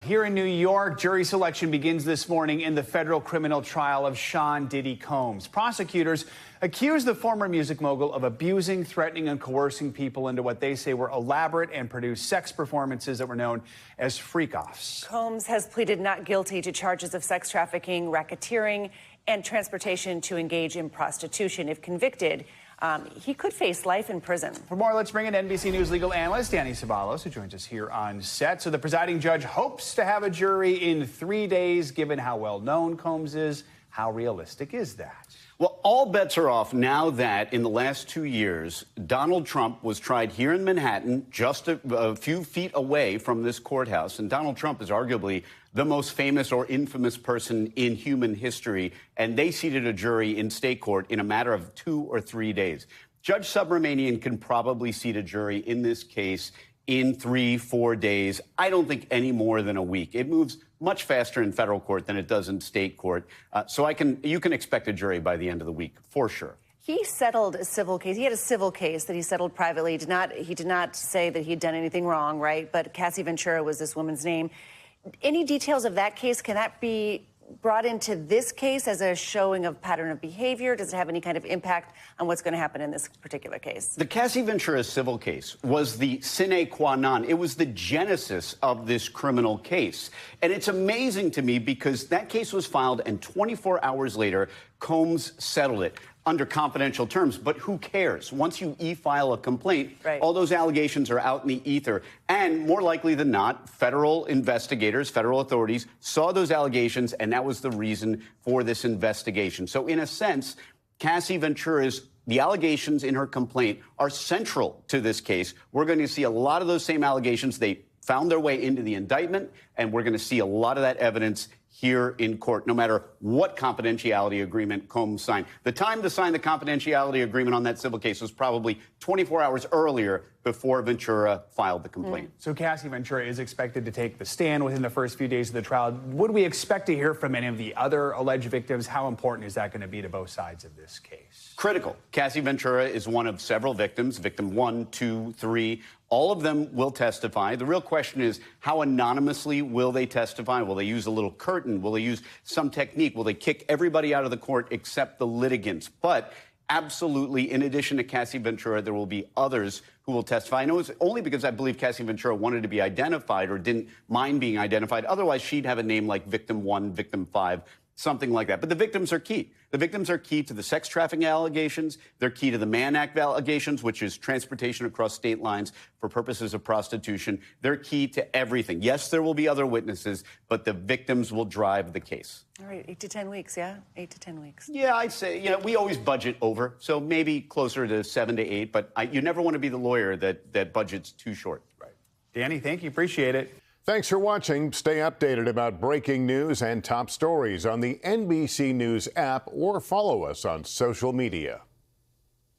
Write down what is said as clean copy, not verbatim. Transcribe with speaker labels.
Speaker 1: Here in New York, jury selection begins this morning in the federal criminal trial of Sean Diddy Combs. Prosecutors accuse the former music mogul of abusing, threatening, and coercing people into what they say were elaborate and produced sex performances that were known as freak-offs.
Speaker 2: Combs has pleaded not guilty to charges of sex trafficking, racketeering, and transportation to engage in prostitution. If convicted, he could face life in prison.
Speaker 1: For more, let's bring in NBC News legal analyst Danny Cevallos, who joins us here on set. So the presiding judge hopes to have a jury in 3 days, given how well-known Combs is. How realistic is that?
Speaker 3: Well, all bets are off now that in the last 2 years, Donald Trump was tried here in Manhattan, just a few feet away from this courthouse. And Donald Trump is arguably the most famous or infamous person in human history. And they seated a jury in state court in a matter of 2 or 3 days. Judge Subramanian can probably seat a jury in this case in 3-4 days. I don't think any more than a week. It moves much faster in federal court than it does in state court. You can expect a jury by the end of the week, for sure.
Speaker 2: He settled a civil case. He had a civil case that he settled privately. He did not say that he had done anything wrong, right? But Cassie Venturas was this woman's name. Any details of that case, can that be brought into this case as a showing of pattern of behavior? Does it have any kind of impact on what's going to happen in this particular case?
Speaker 3: The Cassie Venturas civil case was the sine qua non. It was the genesis of this criminal case. And it's amazing to me because that case was filed and 24 hours later, Combs settled it under confidential terms. But who cares? Once you e-file a complaint, right, all those allegations are out in the ether. And more likely than not, federal investigators, federal authorities saw those allegations, and that was the reason for this investigation. So in a sense, Cassie Venturas, the allegations in her complaint are central to this case. We're going to see a lot of those same allegations. They found their way into the indictment, and we're going to see a lot of that evidence here in court, no matter what confidentiality agreement Combs signed. The time to sign the confidentiality agreement on that civil case was probably 24 hours earlier before Ventura filed the complaint.
Speaker 1: So Cassie Ventura is expected to take the stand within the first few days of the trial. Would we expect to hear from any of the other alleged victims? How important is that going to be to both sides of this case?
Speaker 3: Critical. Cassie Ventura is one of several victims, victim 1, 2, 3. All of them will testify. The real question is, how anonymously will they testify? Will they use a little curtain? Will they use some technique? Will they kick everybody out of the court except the litigants? But absolutely, in addition to Cassie Ventura, there will be others who will testify. I know it's only because I believe Cassie Ventura wanted to be identified or didn't mind being identified. Otherwise, she'd have a name like victim 1, victim 5, something like that. But the victims are key. The victims are key to the sex trafficking allegations. They're key to the Mann Act allegations, which is transportation across state lines for purposes of prostitution. They're key to everything. Yes, there will be other witnesses, but the victims will drive the case.
Speaker 2: All right, 8 to 10 weeks, yeah? 8 to 10 weeks.
Speaker 3: Yeah, I'd say, we always budget over, so maybe closer to 7 to 8, but you never want to be the lawyer that budget's too short.
Speaker 1: Right. Danny, thank you. Appreciate it.
Speaker 4: Thanks for watching. Stay updated about breaking news and top stories on the NBC News app or follow us on social media.